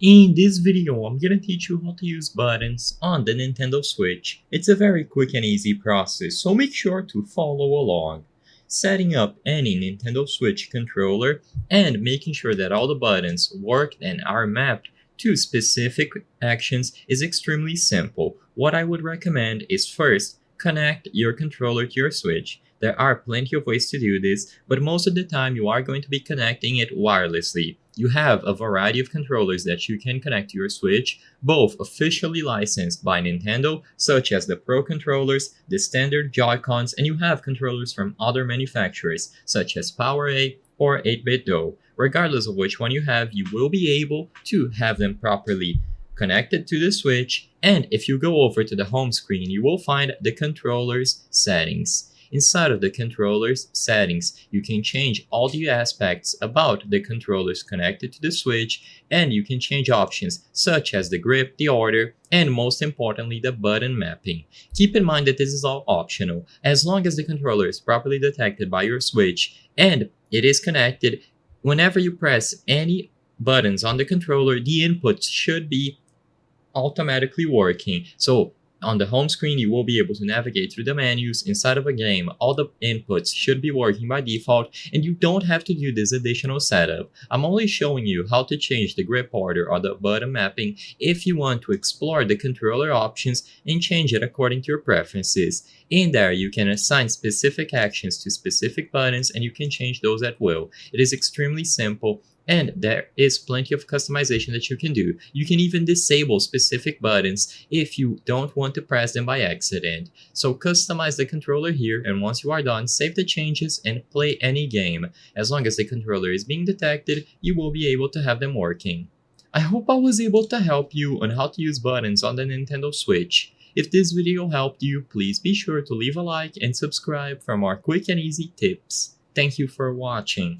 In this video, I'm gonna teach you how to use buttons on the Nintendo Switch. It's a very quick and easy process, so make sure to follow along. Setting up any Nintendo Switch controller and making sure that all the buttons work and are mapped to specific actions is extremely simple. What I would recommend is first, connect your controller to your Switch. There are plenty of ways to do this, but most of the time you are going to be connecting it wirelessly. You have a variety of controllers that you can connect to your Switch, both officially licensed by Nintendo, such as the Pro controllers, the standard Joy-Cons, and you have controllers from other manufacturers, such as PowerA or 8BitDo. Regardless of which one you have, you will be able to have them properly connected to the Switch, and if you go over to the home screen, you will find the controller's settings. Inside of the controller's settings, you can change all the aspects about the controllers connected to the Switch, and you can change options such as the grip, the order, and most importantly, the button mapping. Keep in mind that this is all optional. As long as the controller is properly detected by your Switch and it is connected, whenever you press any buttons on the controller, the inputs should be automatically working. So on the home screen, you will be able to navigate through the menus. Inside of a game, all the inputs should be working by default, and you don't have to do this additional setup. I'm only showing you how to change the grip order or the button mapping if you want to explore the controller options and change it according to your preferences. In there, you can assign specific actions to specific buttons, and you can change those at will. It is extremely simple, and there is plenty of customization that you can do. You can even disable specific buttons if you don't want to press them by accident. So customize the controller here, and once you are done, save the changes and play any game. As long as the controller is being detected, you will be able to have them working. I hope I was able to help you on how to use buttons on the Nintendo Switch. If this video helped you, please be sure to leave a like and subscribe for more quick and easy tips. Thank you for watching.